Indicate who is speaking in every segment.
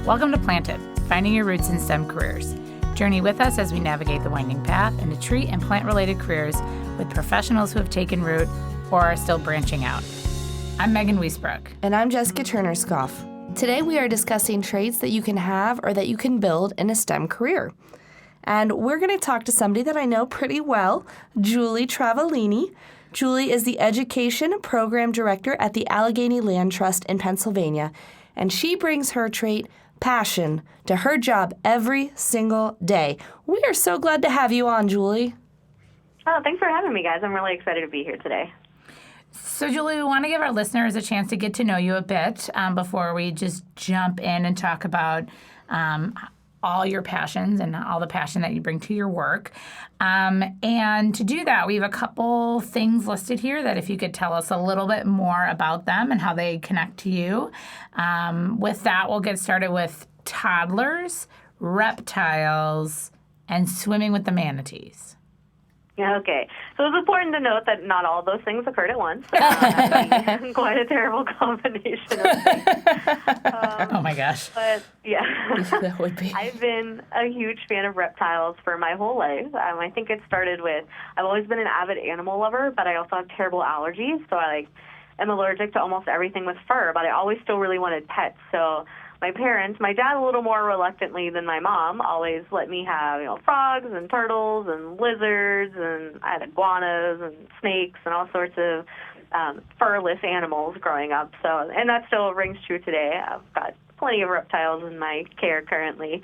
Speaker 1: Welcome to Planted, Finding Your Roots in STEM Careers. Journey with us as we navigate the winding path into tree and plant-related careers with professionals who have taken root or are still branching out. I'm Megan Wiesbrook.
Speaker 2: And I'm Jessica Turner-Scoff. Today we are discussing traits that you can have or that you can build in a STEM career. And we're going to talk to somebody that I know pretty well, Jewelweed Travaglini. Julie is the Education Program Director at the Allegheny Land Trust in Pennsylvania, and she brings her trait, passion, to her job every single day. We are so glad to have you on, Julie.
Speaker 3: Oh, thanks for having me, guys. I'm really excited to be here today.
Speaker 1: So, Julie, we want to give our listeners a chance to get to know you a bit before we just jump in and talk about all your passions and all the passion that you bring to your work. And to do that, we have a couple things listed here that if you could tell us a little bit more about them and how they connect to you. With that, we'll get started with toddlers, reptiles, and swimming with the manatees.
Speaker 3: Okay. So it's important to note that not all those things occurred at once. Quite a terrible combination of things.
Speaker 1: Oh, my gosh.
Speaker 3: But, yeah.
Speaker 2: That would be.
Speaker 3: I've been a huge fan of reptiles for my whole life. I think it started with, I've always been an avid animal lover, but I also have terrible allergies. So I am allergic to almost everything with fur, but I always still really wanted pets. So my parents, my dad a little more reluctantly than my mom, always let me have, frogs and turtles and lizards, and I had iguanas and snakes and all sorts of furless animals growing up. So, and that still rings true today. I've got plenty of reptiles in my care currently.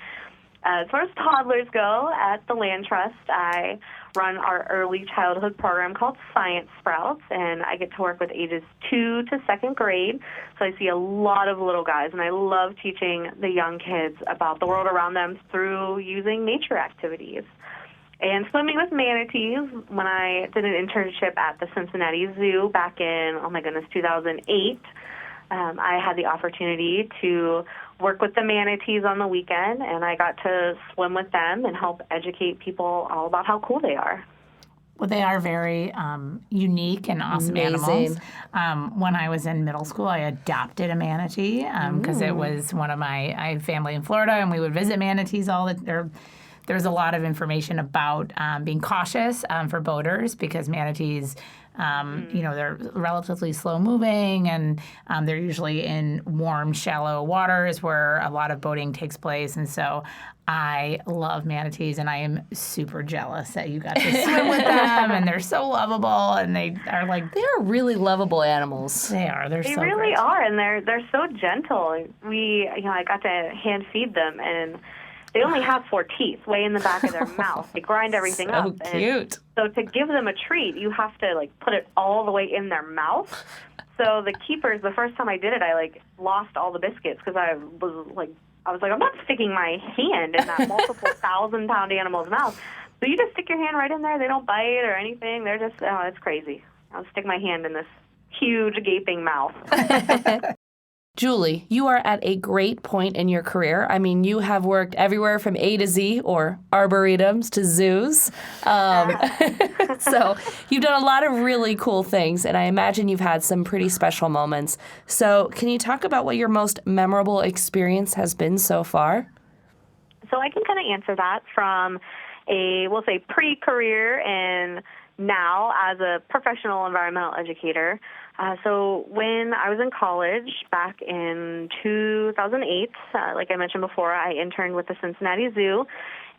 Speaker 3: As far as toddlers go, at the Land Trust, I run our early childhood program called Science Sprouts, and I get to work with ages 2 to 2nd grade. So I see a lot of little guys, and I love teaching the young kids about the world around them through using nature activities. And swimming with manatees, when I did an internship at the Cincinnati Zoo back in, 2008, I had the opportunity to work with the manatees on the weekend, and I got to swim with them and help educate people all about how cool they are.
Speaker 1: Well, they are very unique and awesome animals. When I was in middle school, I adopted a manatee because it was one of I had family in Florida, and we would visit manatees There's a lot of information about being cautious for boaters because manatees, they're relatively slow moving, and they're usually in warm, shallow waters where a lot of boating takes place. And so I love manatees, and I am super jealous that you got to swim with them, and they're so lovable, and they are
Speaker 2: really lovable animals.
Speaker 1: They are. They so
Speaker 3: really
Speaker 1: great.
Speaker 3: are, and they're so gentle. I got to hand feed them, and they only have 4 teeth way in the back of their mouth. They grind everything up.
Speaker 2: So cute.
Speaker 3: So to give them a treat, you have to put it all the way in their mouth. So the keepers, the first time I did it, I lost all the biscuits because I was I'm not sticking my hand in that multiple 1,000-pound animal's mouth. So you just stick your hand right in there. They don't bite or anything. They're just, it's crazy. I'll stick my hand in this huge gaping mouth.
Speaker 2: Julie, you are at a great point in your career. I mean, you have worked everywhere from A to Z, or arboretums to zoos. So you've done a lot of really cool things, and I imagine you've had some pretty special moments. So can you talk about what your most memorable experience has been so far?
Speaker 3: So I can kind of answer that from we'll say pre-career and now as a professional environmental educator. So when I was in college back in 2008, like I mentioned before, I interned with the Cincinnati Zoo,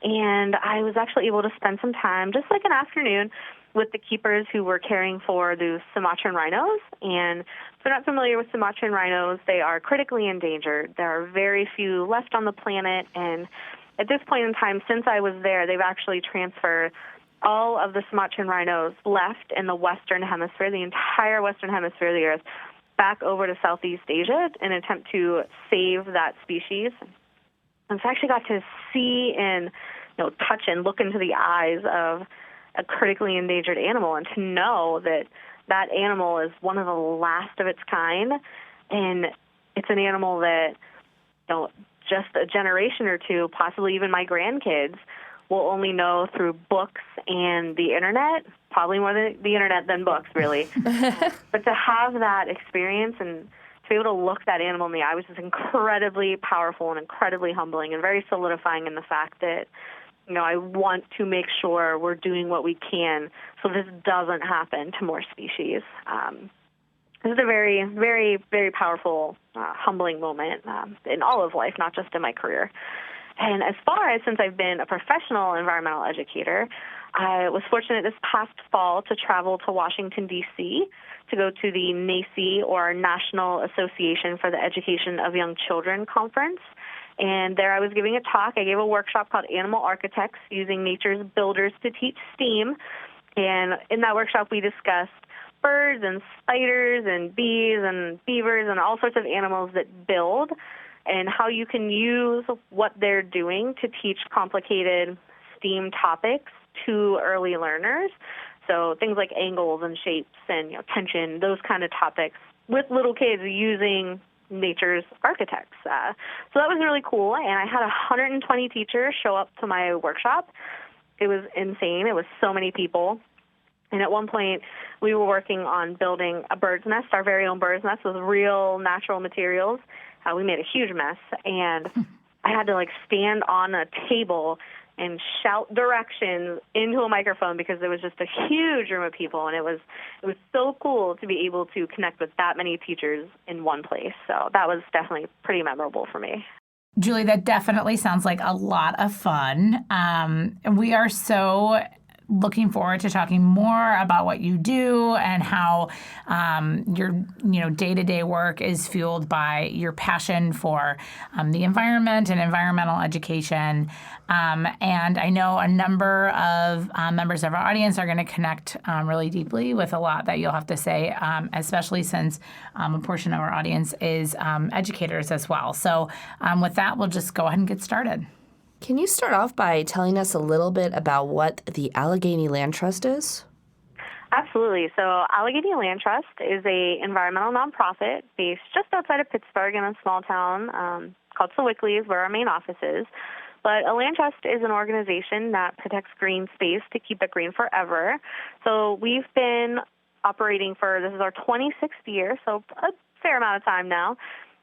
Speaker 3: and I was actually able to spend some time, just like an afternoon, with the keepers who were caring for the Sumatran rhinos. And if you're not familiar with Sumatran rhinos, they are critically endangered. There are very few left on the planet, and at this point in time, since I was there, they've actually transferred all of the Sumatran rhinos left in the Western Hemisphere, the entire Western Hemisphere of the Earth, back over to Southeast Asia in an attempt to save that species. And so I actually got to see and touch and look into the eyes of a critically endangered animal, and to know that that animal is one of the last of its kind, and it's an animal that just a generation or two, possibly even my grandkids, will only know through books and the internet, probably more than the internet than books, really. But to have that experience and be able to look that animal in the eye was just incredibly powerful and incredibly humbling and very solidifying in the fact that, I want to make sure we're doing what we can so this doesn't happen to more species. This is a very, very, very powerful, humbling moment in all of life, not just in my career. And as far as since I've been a professional environmental educator, I was fortunate this past fall to travel to Washington, D.C. to go to the NACE, or National Association for the Education of Young Children conference. And there I was giving a talk. I gave a workshop called Animal Architects, Using Nature's Builders to Teach STEAM. And in that workshop, we discussed birds and spiders and bees and beavers and all sorts of animals that build, and how you can use what they're doing to teach complicated STEAM topics to early learners. So things like angles and shapes and tension, those kind of topics with little kids using nature's architects. So that was really cool, and I had 120 teachers show up to my workshop. It was insane. It was so many people. And at one point, we were working on building a bird's nest, our very own bird's nest with real natural materials. We made a huge mess, and I had to stand on a table and shout directions into a microphone because there was just a huge room of people, and it was so cool to be able to connect with that many teachers in one place. So that was definitely pretty memorable for me.
Speaker 1: Julie, that definitely sounds like a lot of fun. We are so looking forward to talking more about what you do and how your day-to-day work is fueled by your passion for the environment and environmental education. And I know a number of members of our audience are going to connect really deeply with a lot that you'll have to say, especially since a portion of our audience is educators as well. So with that, we'll just go ahead and get started.
Speaker 2: Can you start off by telling us a little bit about what the Allegheny Land Trust is?
Speaker 3: Absolutely. So Allegheny Land Trust is a environmental nonprofit based just outside of Pittsburgh in a small town called Selector, where our main office is. But a land trust is an organization that protects green space to keep it green forever. So we've been operating this is our 26th year, so a fair amount of time now.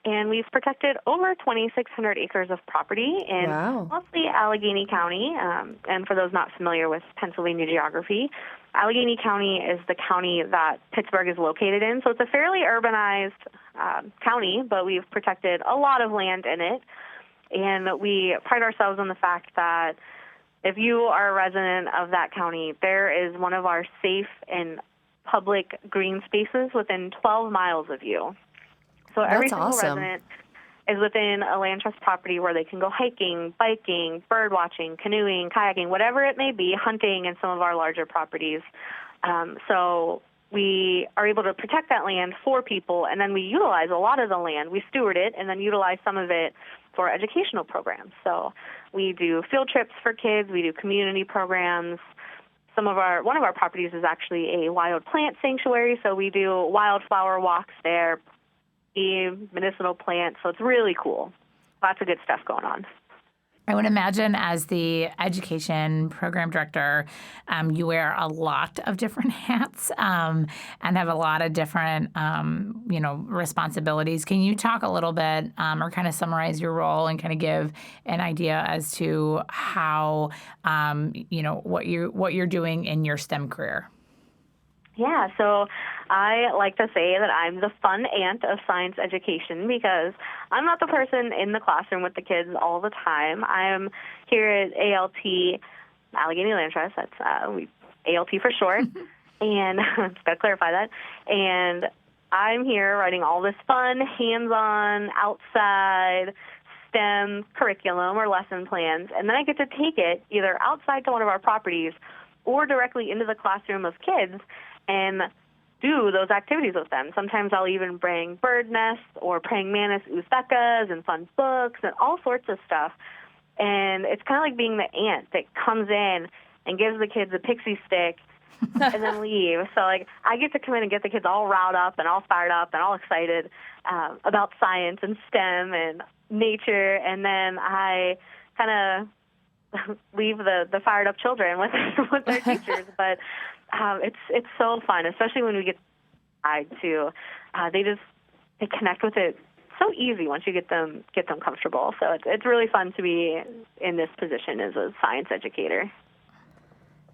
Speaker 3: And we've protected over 2,600 acres of property in mostly Allegheny County. And for those not familiar with Pennsylvania geography, Allegheny County is the county that Pittsburgh is located in. So it's a fairly urbanized county, but we've protected a lot of land in it. And we pride ourselves on the fact that if you are a resident of that county, there is one of our safe and public green spaces within 12 miles of you. So every single resident is within a land trust property where they can go hiking, biking, bird watching, canoeing, kayaking, whatever it may be, hunting in some of our larger properties. So we are able to protect that land for people, and then we utilize a lot of the land. We steward it and then utilize some of it for educational programs. So we do field trips for kids. We do community programs. One of our properties is actually a wild plant sanctuary, so we do wildflower walks there, medicinal plants, so it's really cool. Lots of good stuff going on.
Speaker 1: I would imagine as the education program director, you wear a lot of different hats and have a lot of different, responsibilities. Can you talk a little bit or kind of summarize your role and kind of give an idea as to how, what you're doing in your STEM career?
Speaker 3: Yeah, so I like to say that I'm the fun aunt of science education because I'm not the person in the classroom with the kids all the time. I'm here at ALT, Allegheny Land Trust, that's ALT for short, and just got to clarify that. And I'm here writing all this fun, hands-on, outside STEM curriculum or lesson plans, and then I get to take it either outside to one of our properties or directly into the classroom of kids and do those activities with them. Sometimes I'll even bring bird nests or praying mantis oozebekas and fun books and all sorts of stuff. And it's kind of like being the aunt that comes in and gives the kids a pixie stick and then leave. So, I get to come in and get the kids all riled up and all fired up and all excited about science and STEM and nature, and then I kind of leave the fired up children with their teachers. But it's so fun, especially when we get to they connect with it so easy once you get them comfortable. So it's really fun to be in this position as a science educator.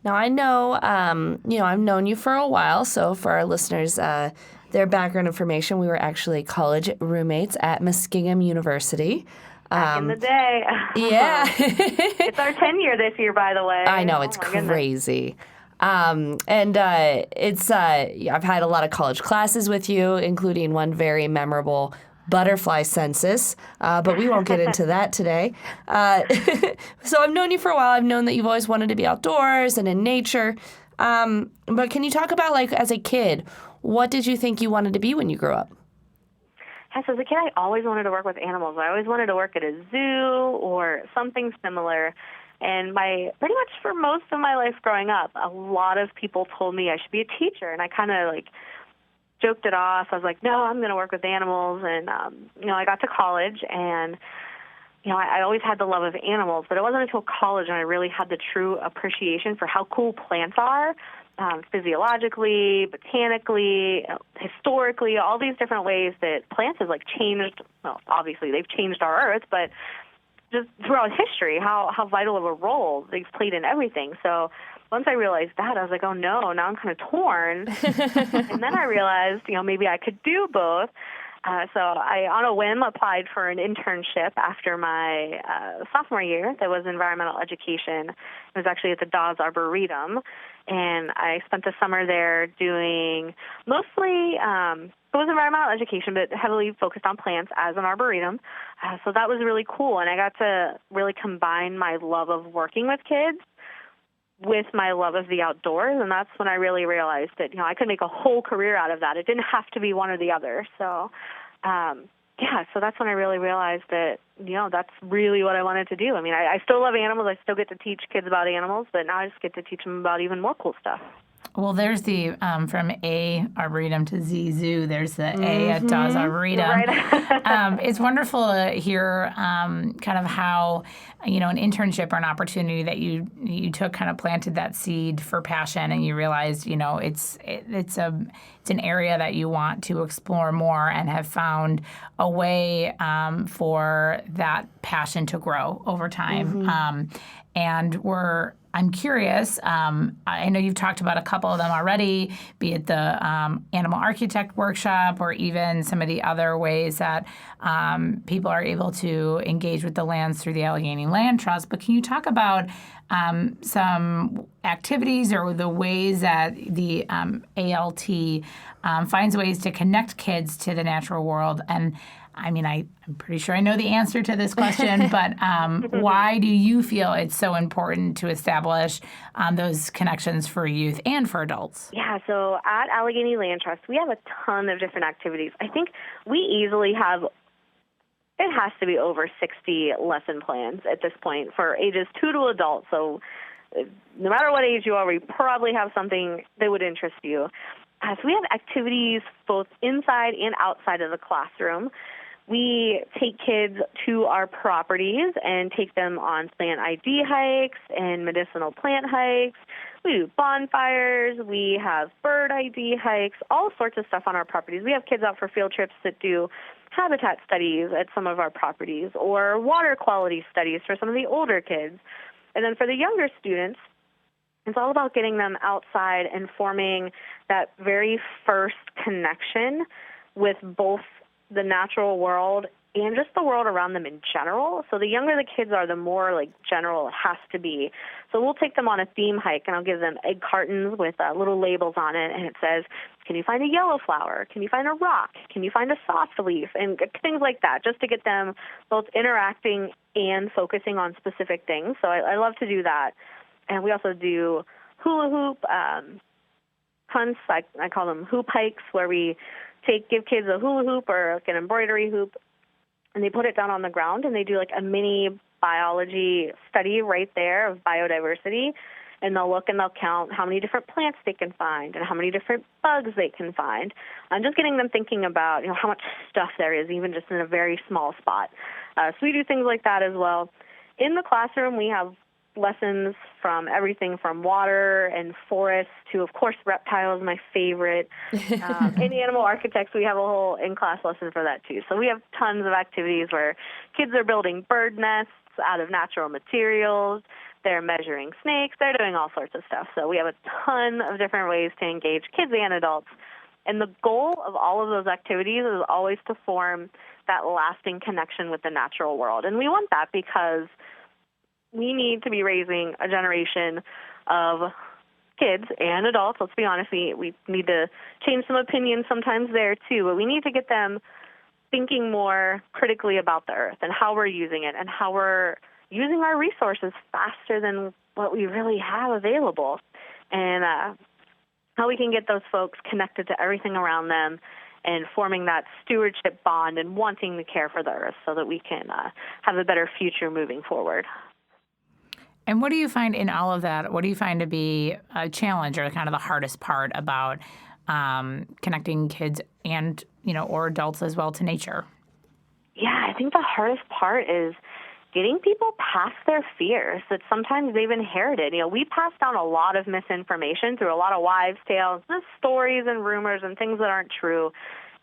Speaker 2: Now, I know, I've known you for a while, so for our listeners, their background information, we were actually college roommates at Muskingum University.
Speaker 3: Back in the day.
Speaker 2: Yeah.
Speaker 3: It's our 10-year this year, by the way.
Speaker 2: I know, it's crazy. I've had a lot of college classes with you, including one very memorable butterfly census, but we won't get into that today. So I've known you for a while. I've known that you've always wanted to be outdoors and in nature. But can you talk about, like, as a kid, what did you think you wanted to be when you grew up?
Speaker 3: Yes, as a kid, I always wanted to work with animals. I always wanted to work at a zoo or something similar. And pretty much for most of my life growing up, a lot of people told me I should be a teacher, and I kind of joked it off. I was like, no, I'm going to work with animals. And, I got to college, and, I always had the love of animals, but it wasn't until college when I really had the true appreciation for how cool plants are, physiologically, botanically, historically, all these different ways that plants have changed. Well, obviously they've changed our earth, but just throughout history, how vital of a role they've played in everything. So once I realized that, I was like, oh no, now I'm kind of torn. And then I realized, maybe I could do both. So I, on a whim, applied for an internship after my sophomore year that was environmental education. It was actually at the Dawes Arboretum. And I spent the summer there doing mostly, it was environmental education, but heavily focused on plants as an arboretum. So that was really cool. And I got to really combine my love of working with kids with my love of the outdoors. And that's when I really realized that, I could make a whole career out of that. It didn't have to be one or the other. So, so that's when I really realized that, that's really what I wanted to do. I mean, I still love animals. I still get to teach kids about animals, but now I just get to teach them about even more cool stuff.
Speaker 1: Well, there's the, from A Arboretum to Z Zoo, there's the A at Dawes Arboretum.
Speaker 3: Right.
Speaker 1: It's wonderful to hear kind of how, an internship or an opportunity that you took kind of planted that seed for passion, and you realized, it's an area that you want to explore more and have found a way for that passion to grow over time. I'm curious, I know you've talked about a couple of them already, be it the Animal Architect Workshop or even some of the other ways that people are able to engage with the lands through the Allegheny Land Trust. But can you talk about some activities or the ways that the ALT finds ways to connect kids to the natural world? And I mean, I'm pretty sure I know the answer to this question, but why do you feel it's so important to establish those connections for youth and for adults?
Speaker 3: Yeah, so at Allegheny Land Trust, we have a ton of different activities. I think we easily have, it has to be over 60 lesson plans at this point for ages 2 to adult. So no matter what age you are, we probably have something that would interest you. So we have activities both inside and outside of the classroom. We take kids to our properties and take them on plant ID hikes and medicinal plant hikes. We do bonfires. We have bird ID hikes, all sorts of stuff on our properties. We have kids out for field trips that do habitat studies at some of our properties or water quality studies for some of the older kids. And then for the younger students, it's all about getting them outside and forming that very first connection with both the natural world and just the world around them in general. So the younger the kids are, the more general it has to be. So we'll take them on a theme hike, and I'll give them egg cartons with little labels on it, and it says, can you find a yellow flower? Can you find a rock? Can you find a soft leaf? And things like that, just to get them both interacting and focusing on specific things. So I love to do that. And we also do hula hoop hunts. I call them hoop hikes, where we give kids a hula hoop or an embroidery hoop, and they put it down on the ground, and they do a mini biology study right there of biodiversity. And they'll look and they'll count how many different plants they can find and how many different bugs they can find. And just getting them thinking about how much stuff there is, even just in a very small spot. So we do things like that as well. In the classroom, we have lessons from everything from water and forests to, of course, reptiles, my favorite. In animal architects, we have a whole in-class lesson for that, too. So we have tons of activities where kids are building bird nests out of natural materials. They're measuring snakes. They're doing all sorts of stuff. So we have a ton of different ways to engage kids and adults. And the goal of all of those activities is always to form that lasting connection with the natural world. And we want that because we need to be raising a generation of kids and adults. Let's be honest, we need to change some opinions sometimes there too, but we need to get them thinking more critically about the earth and how we're using it and how we're using our resources faster than what we really have available, and how we can get those folks connected to everything around them and forming that stewardship bond and wanting to care for the earth so that we can have a better future moving forward.
Speaker 1: And what do you find in all of that? What do you find to be a challenge or kind of the hardest part about connecting kids and, or adults as well to nature?
Speaker 3: Yeah, I think the hardest part is getting people past their fears that sometimes they've inherited. We pass down a lot of misinformation through a lot of wives' tales, just stories and rumors and things that aren't true.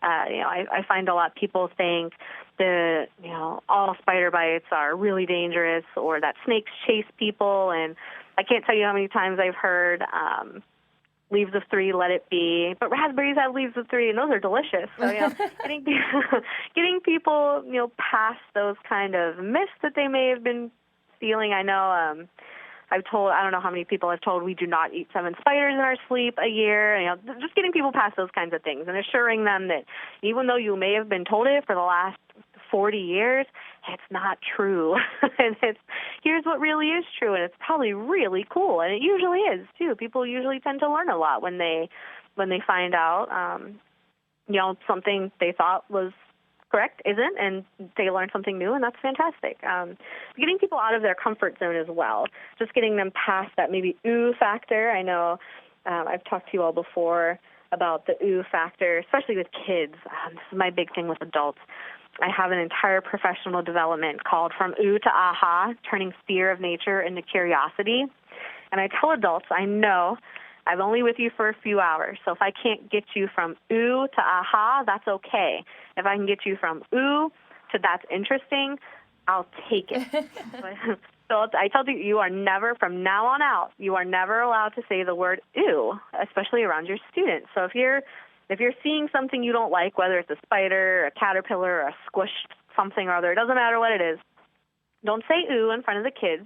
Speaker 3: I find a lot of people think that, all spider bites are really dangerous or that snakes chase people. And I can't tell you how many times I've heard leaves of 3, let it be. But raspberries have leaves of 3, and those are delicious. So, getting people, past those kind of myths that they may have been feeling. I know I don't know how many people I've told we do not eat 7 spiders in our sleep a year. Just getting people past those kinds of things and assuring them that even though you may have been told it for the last 40 years, it's not true. And here's what really is true, and it's probably really cool, and it usually is too. People usually tend to learn a lot when they find out, something they thought was correct isn't, and they learn something new, and that's fantastic. Getting people out of their comfort zone as well, just getting them past that maybe ooh factor. I know I've talked to you all before about the ooh factor, especially with kids. This is my big thing with adults. I have an entire professional development called From Ooh to Aha, Turning Fear of Nature into Curiosity. And I tell adults, I know I'm only with you for a few hours, so if I can't get you from ooh to aha, that's okay. If I can get you from ooh to that's interesting, I'll take it. So I tell you are never, from now on out, you are never allowed to say the word ooh, especially around your students. So if you're seeing something you don't like, whether it's a spider, a caterpillar, a squished something or other, it doesn't matter what it is, don't say ooh in front of the kids.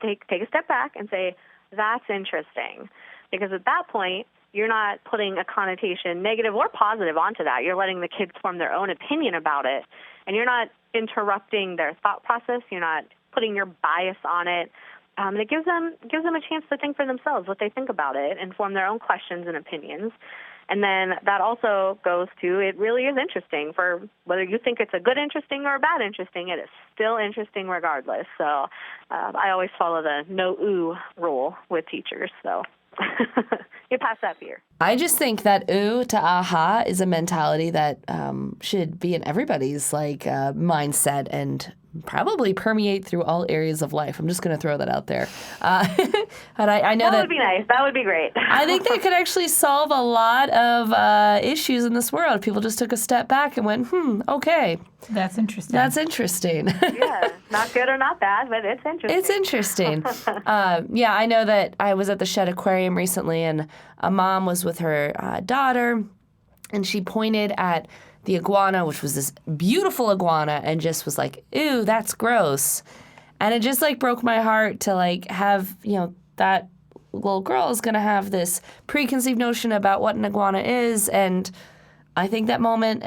Speaker 3: Take a step back and say, that's interesting. Because at that point, you're not putting a connotation, negative or positive, onto that. You're letting the kids form their own opinion about it. And you're not interrupting their thought process. You're not putting your bias on it. And it gives them a chance to think for themselves what they think about it and form their own questions and opinions. And then that also goes to, it really is interesting. For whether you think it's a good interesting or a bad interesting, it is still interesting regardless. So I always follow the no ooh rule with teachers. So you pass that fear.
Speaker 2: I just think that ooh to aha is a mentality that should be in everybody's mindset and probably permeate through all areas of life. I'm just going to throw that out there. And I know that
Speaker 3: would be nice. That would be great.
Speaker 2: I think that could actually solve a lot of issues in this world. People just took a step back and went, okay.
Speaker 1: That's interesting.
Speaker 2: That's interesting.
Speaker 3: Yeah, not good or not bad, but it's interesting.
Speaker 2: It's interesting. Yeah, I know that I was at the Shed Aquarium recently, and a mom was with her daughter, and she pointed at the iguana, which was this beautiful iguana, and just was like, ew, that's gross. And it just broke my heart to have, that little girl is going to have this preconceived notion about what an iguana is. And I think that moment,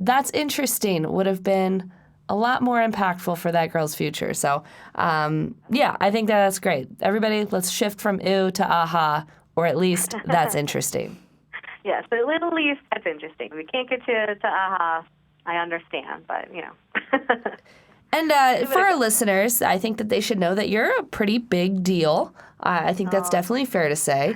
Speaker 2: that's interesting, would have been a lot more impactful for that girl's future. So, yeah, I think that's great. Everybody, let's shift from ew to aha, or at least that's interesting.
Speaker 3: Yes, but at least that's interesting. We can't get to aha, I understand, but,
Speaker 2: And for our listeners, I think that they should know that you're a pretty big deal. I think that's definitely fair to say.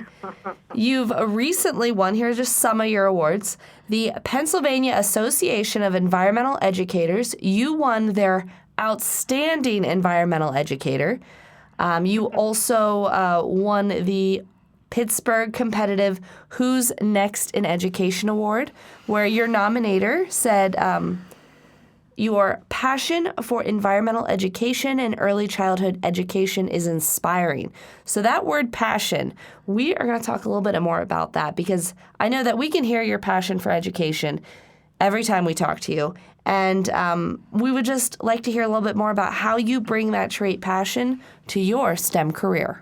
Speaker 2: You've recently won, here are just some of your awards, the Pennsylvania Association of Environmental Educators. You won their Outstanding Environmental Educator. You also won the Pittsburgh Competitive Who's Next in Education Award, where your nominator said your passion for environmental education and early childhood education is inspiring. So that word passion, we are going to talk a little bit more about that, because I know that we can hear your passion for education every time we talk to you. And we would just like to hear a little bit more about how you bring that trait passion to your STEM career.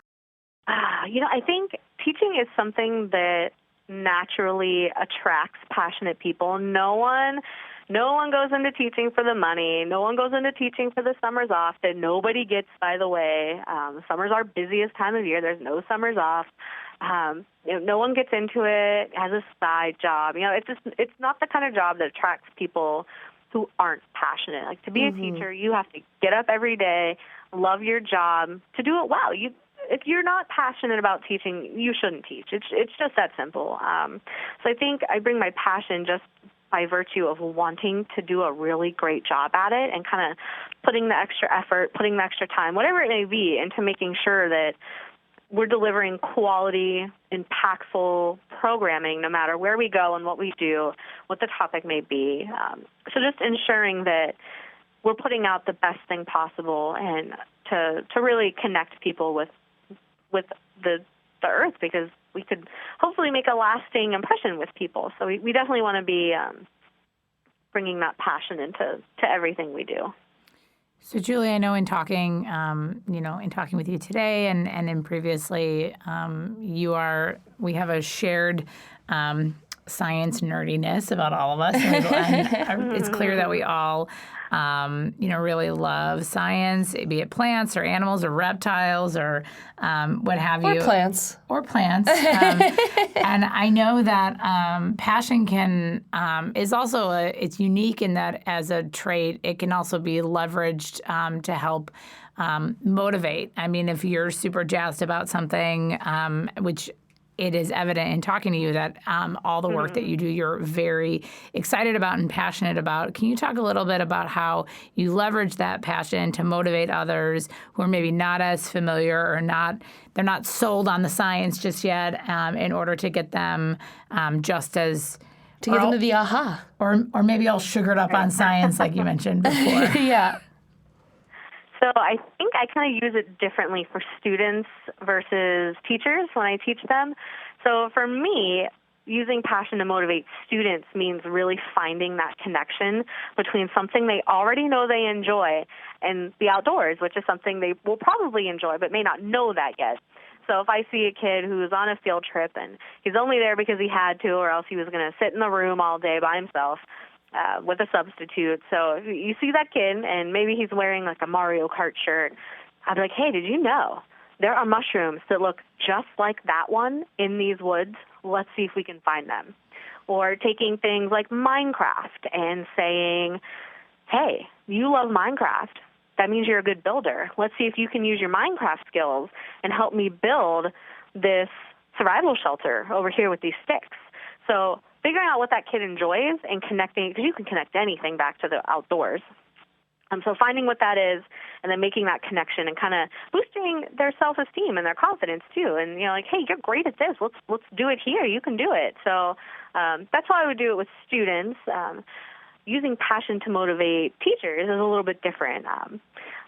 Speaker 3: I think teaching is something that naturally attracts passionate people. No one goes into teaching for the money. No one goes into teaching for the summers off that nobody gets, by the way. Summer's our busiest time of year. There's no summers off. No one gets into it as a side job. It's not the kind of job that attracts people who aren't passionate. Like, to be a teacher, you have to get up every day, love your job, to do it well. If you're not passionate about teaching, you shouldn't teach. It's just that simple. So I think I bring my passion just by virtue of wanting to do a really great job at it, and kind of putting the extra effort, putting the extra time, whatever it may be, into making sure that we're delivering quality, impactful programming no matter where we go and what we do, what the topic may be. So just ensuring that we're putting out the best thing possible, and to really connect people with the earth, because we could hopefully make a lasting impression with people. So we definitely want to be bringing that passion into everything we do.
Speaker 1: So, Julie, I know in talking, with you today and in previously, we have a shared science nerdiness about all of us. And it's clear that we all, really love science, be it plants or animals or reptiles or what have you. Or plants. And I know that passion is also it's unique in that as a trait, it can also be leveraged to help motivate. I mean, if you're super jazzed about something, which it is evident in talking to you that all the work that you do, you're very excited about and passionate about. Can you talk a little bit about how you leverage that passion to motivate others who are maybe not as familiar or they're not sold on the science just yet, in order to get them just as...
Speaker 2: To get them to the aha.
Speaker 1: Or maybe all sugared up on science like you mentioned before.
Speaker 2: Yeah.
Speaker 3: So I think I kind of use it differently for students versus teachers when I teach them. So for me, using passion to motivate students means really finding that connection between something they already know they enjoy and the outdoors, which is something they will probably enjoy but may not know that yet. So if I see a kid who's on a field trip and he's only there because he had to, or else he was going to sit in the room all day by himself, with a substitute. So if you see that kid and maybe he's wearing like a Mario Kart shirt, I'd be like, hey, did you know there are mushrooms that look just like that one in these woods? Let's see if we can find them. Or taking things like Minecraft and saying, hey, you love Minecraft. That means you're a good builder. Let's see if you can use your Minecraft skills and help me build this survival shelter over here with these sticks. So figuring out what that kid enjoys and connecting, because you can connect anything back to the outdoors. So finding what that is and then making that connection and kind of boosting their self-esteem and their confidence too. And, like, hey, you're great at this. Let's do it here. You can do it. So that's how I would do it with students. Using passion to motivate teachers is a little bit different.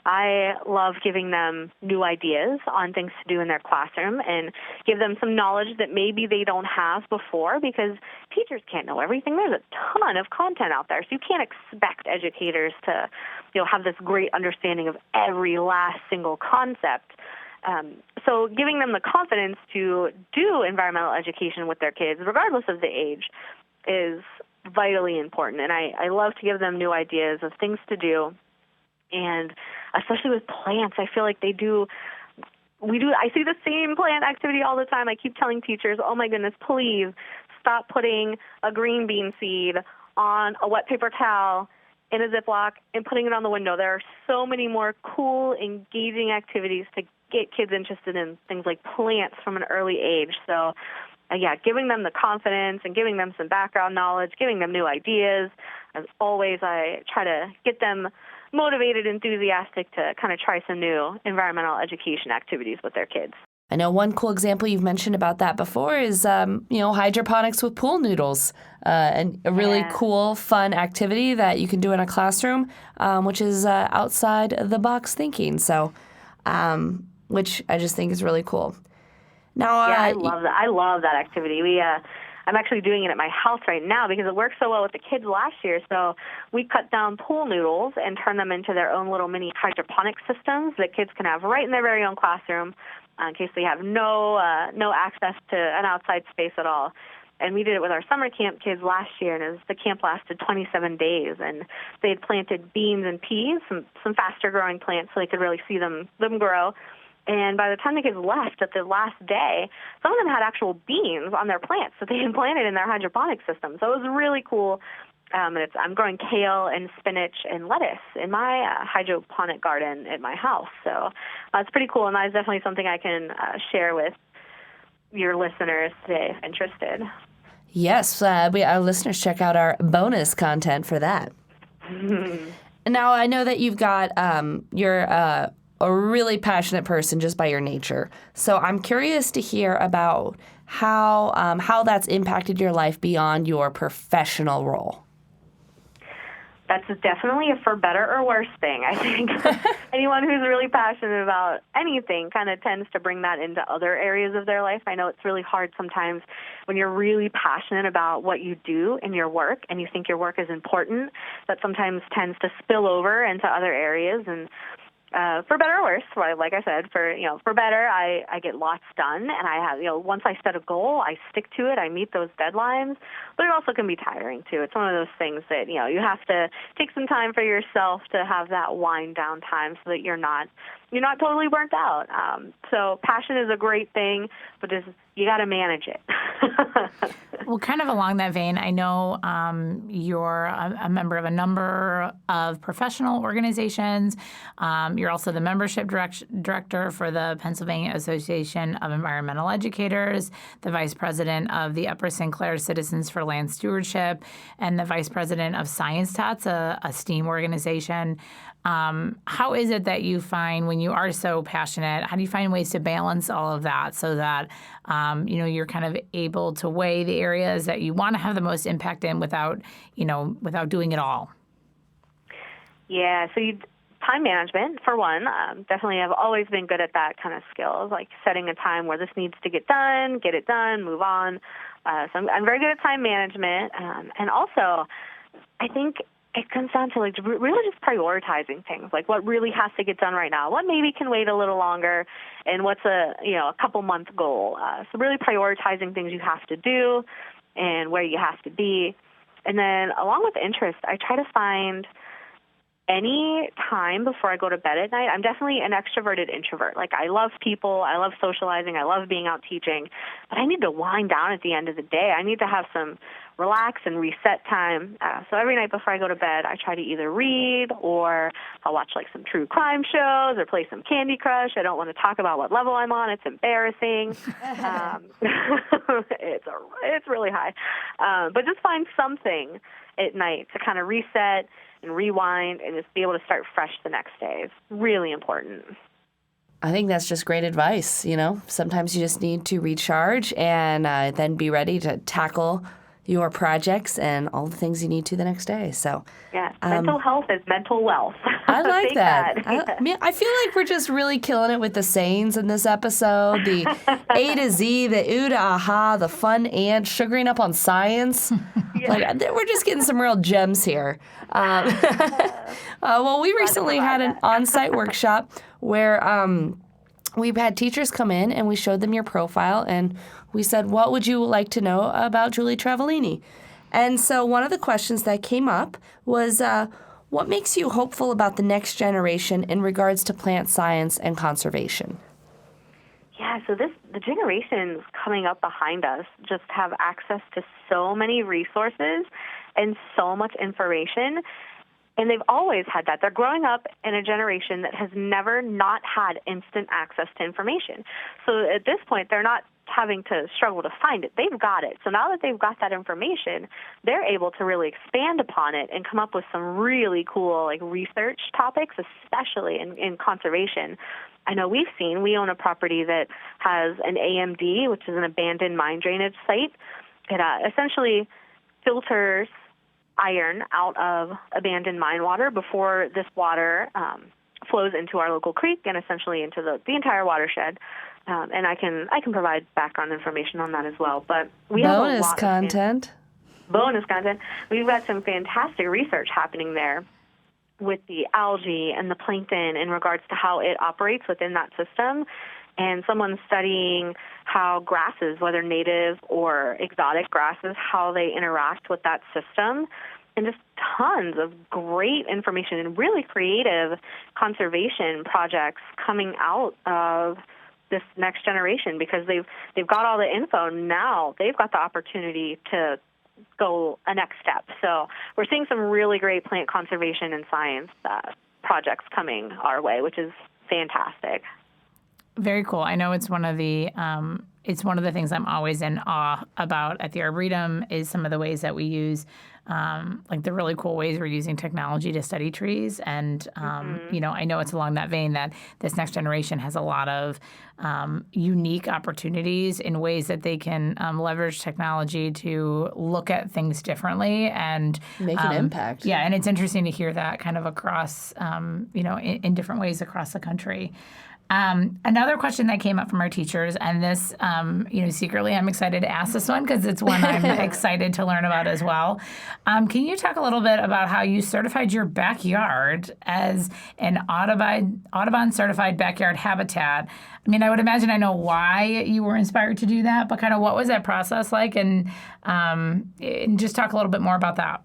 Speaker 3: I love giving them new ideas on things to do in their classroom and give them some knowledge that maybe they don't have before, because teachers can't know everything. There's a ton of content out there, so you can't expect educators to, have this great understanding of every last single concept. So giving them the confidence to do environmental education with their kids, regardless of the age, is vitally important. And I love to give them new ideas of things to do. And especially with plants, I feel like I see the same plant activity all the time. I keep telling teachers, oh my goodness, please stop putting a green bean seed on a wet paper towel in a Ziploc and putting it on the window. There are so many more cool, engaging activities to get kids interested in things like plants from an early age. So giving them the confidence and giving them some background knowledge, giving them new ideas. As always, I try to get them motivated, enthusiastic to kind of try some new environmental education activities with their kids.
Speaker 2: I know one cool example you've mentioned about that before is, hydroponics with pool noodles, and a really cool, fun activity that you can do in a classroom, which is outside the box thinking. So, which I just think is really cool. Now,
Speaker 3: I love that. I love that activity. I'm actually doing it at my house right now because it worked so well with the kids last year. So we cut down pool noodles and turned them into their own little mini hydroponic systems that kids can have right in their very own classroom, in case they have no access to an outside space at all. And we did it with our summer camp kids last year, and the camp lasted 27 days. And they had planted beans and peas, some faster-growing plants, so they could really see them grow. And by the time the kids left at the last day, some of them had actual beans on their plants that they had planted in their hydroponic system. So it was really cool. I'm growing kale and spinach and lettuce in my hydroponic garden at my house. So it's pretty cool, and that is definitely something I can share with your listeners today if interested.
Speaker 2: Yes, our listeners check out our bonus content for that. Now, I know that you've got you're a really passionate person just by your nature. So I'm curious to hear about how that's impacted your life beyond your professional role.
Speaker 3: That's definitely a for better or worse thing. I think anyone who's really passionate about anything kind of tends to bring that into other areas of their life. I know it's really hard sometimes when you're really passionate about what you do in your work and you think your work is important, that sometimes tends to spill over into other areas. And for better or worse, like I said, for better, I get lots done, and I have, once I set a goal, I stick to it, I meet those deadlines, but it also can be tiring too. It's one of those things that, you have to take some time for yourself to have that wind down time so that you're not totally burnt out. So passion is a great thing, but you got to manage it.
Speaker 1: Well, kind of along that vein, I know you're a member of a number of professional organizations. You're also the membership director for the Pennsylvania Association of Environmental Educators, the vice president of the Upper St. Clair Citizens for Land Stewardship, and the vice president of Science Tots, a STEAM organization. How is it that you find, when you are so passionate, how do you find ways to balance all of that so that, you're kind of able to weigh the areas that you want to have the most impact in without doing it all?
Speaker 3: Yeah, so time management, for one. Definitely I've always been good at that kind of skills, like setting a time where this needs to get it done, move on. So I'm very good at time management. And also, I think it comes down to really just prioritizing things, like what really has to get done right now, what maybe can wait a little longer, and what's a couple month goal. So really prioritizing things you have to do and where you have to be. And then along with interest, I try to find any time before I go to bed at night. I'm definitely an extroverted introvert. Like, I love people, I love socializing, I love being out teaching, but I need to wind down at the end of the day. I need to have some relax and reset time. So every night before I go to bed, I try to either read or I'll watch some true crime shows or play some Candy Crush. I don't want to talk about what level I'm on. It's embarrassing. It's really high. But just find something at night to kind of reset and rewind and just be able to start fresh the next day. It's really important.
Speaker 2: I think that's just great advice. Sometimes you just need to recharge and then be ready to tackle your projects and all the things you need to the next day. So
Speaker 3: yeah, mental health is mental wealth.
Speaker 2: I like that. I feel like we're just really killing it with the sayings in this episode. The A to Z, the ooh to aha, the fun and sugaring up on science. Yeah. We're just getting some real gems here. Well, we recently had an on-site workshop where we've had teachers come in and we showed them your profile and we said, what would you like to know about Julie Travaglini? And so one of the questions that came up was, what makes you hopeful about the next generation in regards to plant science and conservation?
Speaker 3: Yeah, so the generations coming up behind us just have access to so many resources and so much information. And they've always had that. They're growing up in a generation that has never not had instant access to information. So at this point, they're not having to struggle to find it. They've got it. So now that they've got that information, they're able to really expand upon it and come up with some really cool research topics, especially in conservation. I know we own a property that has an AMD, which is an abandoned mine drainage site. It essentially filters iron out of abandoned mine water before this water flows into our local creek and essentially into the entire watershed. And I can provide background information on that as well. But we have a lot
Speaker 2: of
Speaker 3: bonus content. We've got some fantastic research happening there with the algae and the plankton in regards to how it operates within that system. And someone's studying how grasses, whether native or exotic grasses, how they interact with that system. And just tons of great information and really creative conservation projects coming out of this next generation, because they've got all the info. Now they've got the opportunity to go a next step. So we're seeing some really great plant conservation and science projects coming our way, which is fantastic.
Speaker 1: Very cool. I know it's one of the things I'm always in awe about at the Arboretum is some of the ways that we use, the really cool ways we're using technology to study trees. And, I know it's along that vein that this next generation has a lot of unique opportunities in ways that they can leverage technology to look at things differently and
Speaker 2: make an impact.
Speaker 1: Yeah, and it's interesting to hear that kind of across, in different ways across the country. Another question that came up from our teachers, and this, secretly I'm excited to ask this one because it's one I'm excited to learn about as well. Can you talk a little bit about how you certified your backyard as an Audubon certified backyard habitat? I mean, I would imagine I know why you were inspired to do that, but kind of what was that process like? And just talk a little bit more about that.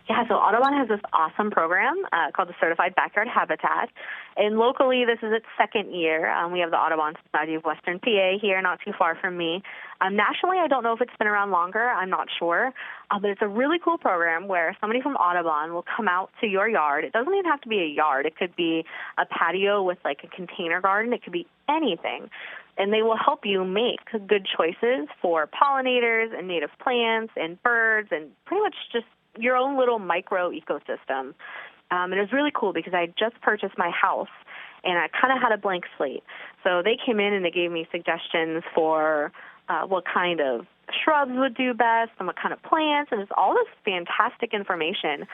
Speaker 3: Yeah, so Audubon has this awesome program called the Certified Backyard Habitat. And locally, this is its second year. We have the Audubon Society of Western PA here, not too far from me. Nationally, I don't know if it's been around longer. I'm not sure. But it's a really cool program where somebody from Audubon will come out to your yard. It doesn't even have to be a yard. It could be a patio with a container garden. It could be anything. And they will help you make good choices for pollinators and native plants and birds and pretty much just your own little micro ecosystem. And it was really cool because I just purchased my house and I kind of had a blank slate. So they came in and they gave me suggestions for what kind of shrubs would do best and what kind of plants, and it's all this fantastic information.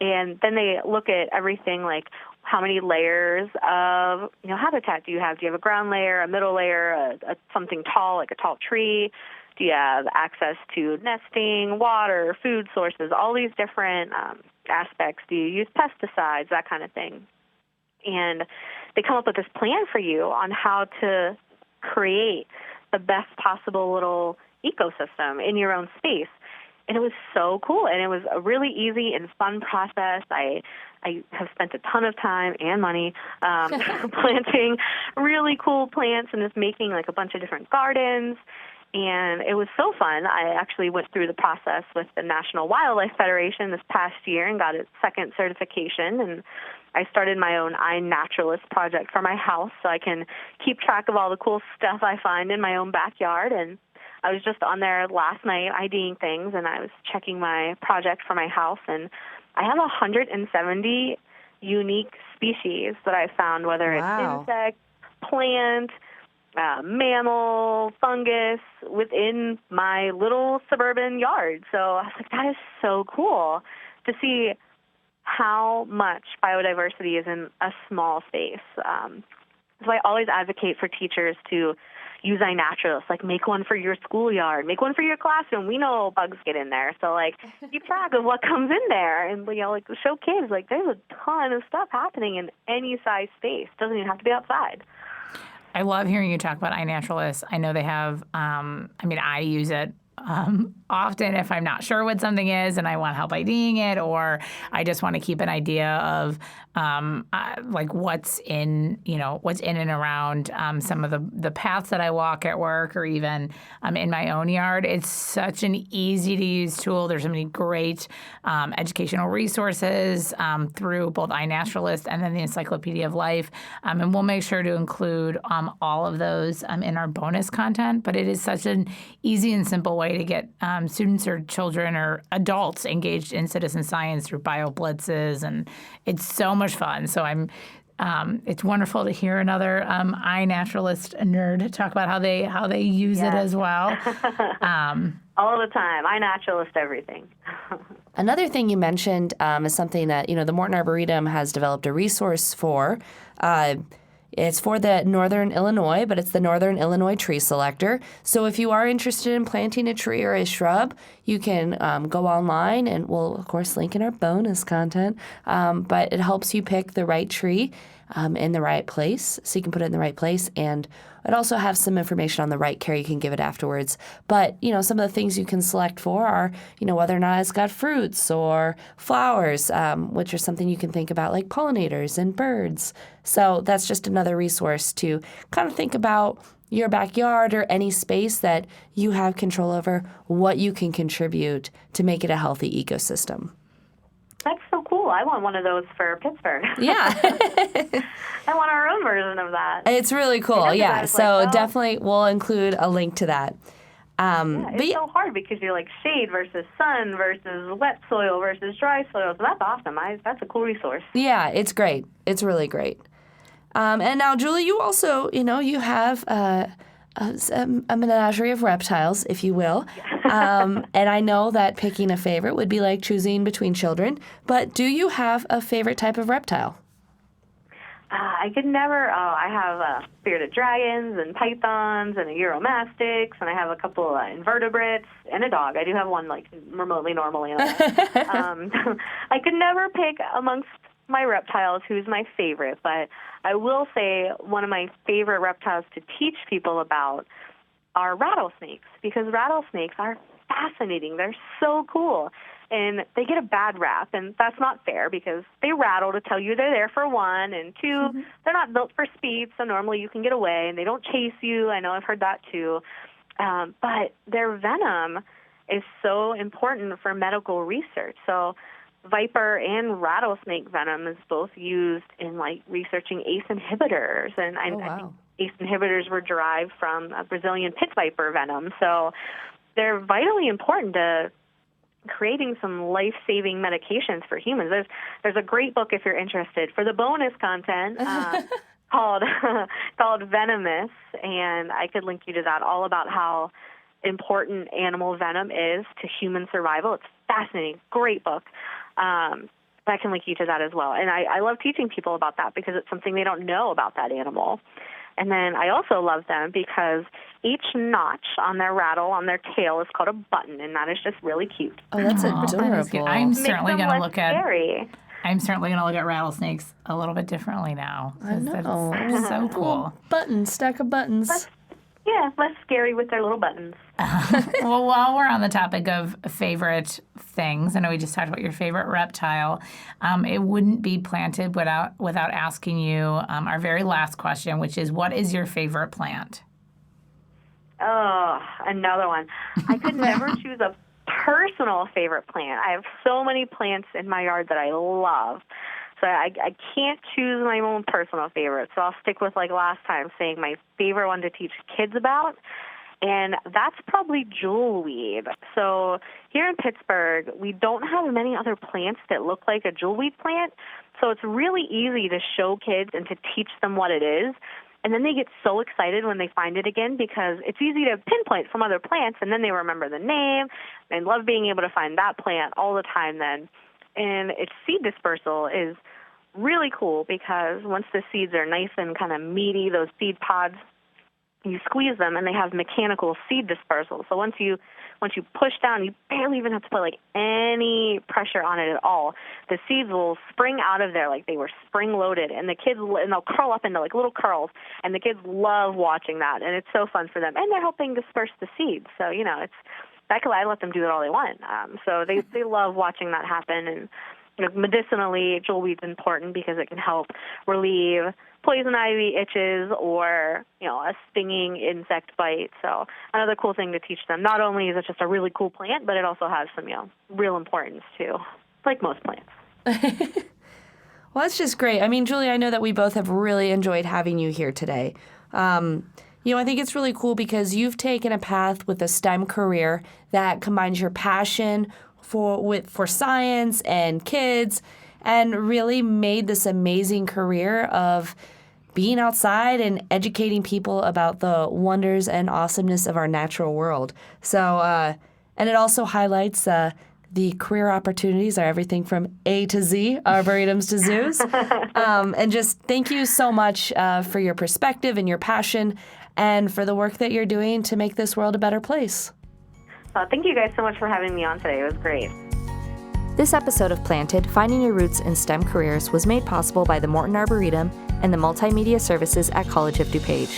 Speaker 3: And then they look at everything like how many layers of habitat do you have? Do you have a ground layer, a middle layer, something tall like a tall tree? Do you have access to nesting, water, food sources, all these different aspects? Do you use pesticides, that kind of thing? And they come up with this plan for you on how to create the best possible little ecosystem in your own space. And it was so cool, and it was a really easy and fun process. I have spent a ton of time and money planting really cool plants and just making a bunch of different gardens. And it was so fun. I actually went through the process with the National Wildlife Federation this past year and got its second certification. And I started my own iNaturalist project for my house so I can keep track of all the cool stuff I find in my own backyard. And I was just on there last night IDing things, and I was checking my project for my house. And I have 170 unique species that I found, whether it's insect, plant, mammal, fungus within my little suburban yard. So I was like, that is so cool to see how much biodiversity is in a small space. So I always advocate for teachers to use iNaturalist, make one for your schoolyard, make one for your classroom. We know bugs get in there, so keep track of what comes in there, and show kids there's a ton of stuff happening in any size space. It doesn't even have to be outside.
Speaker 1: I love hearing you talk about iNaturalist. I know they have, I use it often if I'm not sure what something is and I want help IDing it, or I just want to keep an idea of like what's in and around some of the paths that I walk at work, or even in my own yard. It's such an easy to use tool. There's so many great educational resources through both iNaturalist and then the Encyclopedia of Life. And we'll make sure to include all of those in our bonus content. But it is such an easy and simple way to get students or children or adults engaged in citizen science through bio blitzes, and it's so much fun. So it's wonderful to hear another iNaturalist nerd talk about how they use it as well.
Speaker 3: All the time. iNaturalist everything.
Speaker 2: Another thing you mentioned is something that, the Morton Arboretum has developed a resource for. It's for the Northern Illinois, but it's the Northern Illinois Tree Selector. So if you are interested in planting a tree or a shrub, you can go online, and we'll, of course, link in our bonus content. But it helps you pick the right tree in the right place, so you can put it in the right place. And it also has some information on the right care you can give it afterwards. But, some of the things you can select for are, whether or not it's got fruits or flowers, which are something you can think about, like pollinators and birds. So that's just another resource to kind of think about your backyard or any space that you have control over, what you can contribute to make it a healthy ecosystem.
Speaker 3: That's so cool. I want one of those for Pittsburgh.
Speaker 2: Yeah.
Speaker 3: I want our own version of that.
Speaker 2: It's really cool. Yeah. So definitely we'll include a link to that.
Speaker 3: It's so hard because you're like shade versus sun versus wet soil versus dry soil. So that's awesome. That's a cool resource.
Speaker 2: Yeah, it's great. It's really great. And now, Julie, you also, you have a menagerie of reptiles, if you will. And I know that picking a favorite would be like choosing between children. But do you have a favorite type of reptile?
Speaker 3: I could never. I have bearded dragons and pythons and a uromastyx, and I have a couple invertebrates and a dog. I do have one like remotely normal animal. I could never pick amongst my reptiles who's my favorite, but I will say one of my favorite reptiles to teach people about are rattlesnakes, because rattlesnakes are fascinating. They're so cool. And they get a bad rap, and that's not fair because they rattle to tell you they're there for one, and two, they're not built for speed, so normally you can get away, and they don't chase you. I know I've heard that too. But their venom is so important for medical research. So viper and rattlesnake venom is both used in, like, researching ACE inhibitors, and I think ACE inhibitors were derived from a Brazilian pit viper venom. So they're vitally important to creating some life-saving medications for humans. There's a great book, if you're interested, for the bonus content called Venomous, and I could link you to that, all about how important animal venom is to human survival. It's fascinating. Great book. I can link you to that as well. And I love teaching people about that because it's something they don't know about that animal. And then I also love them because each notch on their rattle, on their tail, is called a button, and that is just really cute.
Speaker 2: Oh, that's adorable.
Speaker 1: I'm certainly going to look at.
Speaker 3: Scary.
Speaker 1: I'm certainly going to look at rattlesnakes a little bit differently now.
Speaker 2: I know.
Speaker 1: That's so cool.
Speaker 2: Button, stack of buttons.
Speaker 3: Less scary with their little buttons.
Speaker 1: Well, while we're on the topic of favorite things, I know we just talked about your favorite reptile. It wouldn't be planted without asking you our very last question, which is, what is your favorite plant?
Speaker 3: Oh, another one. I could never choose a personal favorite plant. I have so many plants in my yard that I love. So I can't choose my own personal favorite. So I'll stick with, like last time, saying my favorite one to teach kids about. And that's probably jewelweed. So here in Pittsburgh, we don't have many other plants that look like a jewelweed plant. So it's really easy to show kids and to teach them what it is. And then they get so excited when they find it again because it's easy to pinpoint from other plants, and then they remember the name. They love being able to find that plant all the time then. And its seed dispersal is really cool because once the seeds are nice and kind of meaty, those seed pods, you squeeze them and they have mechanical seed dispersal. So once you push down, you barely even have to put like any pressure on it at all. The seeds will spring out of there like they were spring loaded, and they'll curl up into like little curls, and the kids love watching that, and it's so fun for them. And they're helping disperse the seeds. So, I let them do it all they want. So they love watching that happen. And medicinally, jewelweed's important because it can help relieve poison ivy, itches, or a stinging insect bite. So another cool thing to teach them. Not only is it just a really cool plant, but it also has some real importance too, like most plants.
Speaker 2: Well, that's just great. I mean, Julie, I know that we both have really enjoyed having you here today. I think it's really cool because you've taken a path with a STEM career that combines your passion for science and kids and really made this amazing career of being outside and educating people about the wonders and awesomeness of our natural world. So, and it also highlights the career opportunities are everything from A to Z, arboretums to zoos. And just thank you so much for your perspective and your passion and for the work that you're doing to make this world a better place.
Speaker 3: Thank you guys so much for having me on today. It was great.
Speaker 2: This episode of Planted, Finding Your Roots in STEM Careers was made possible by the Morton Arboretum and the Multimedia Services at College of DuPage.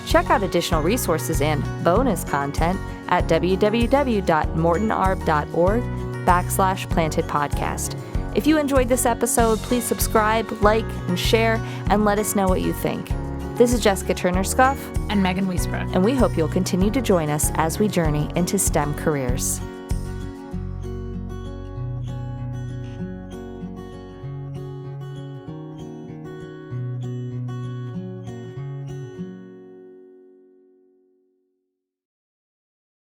Speaker 2: Check out additional resources and bonus content at www.mortonarb.org/plantedpodcast. If you enjoyed this episode, please subscribe, like, and share, and let us know what you think. This is Jessica Turner-Scuff
Speaker 1: and Megan Wiesbrod.
Speaker 2: And we hope you'll continue to join us as we journey into STEM careers.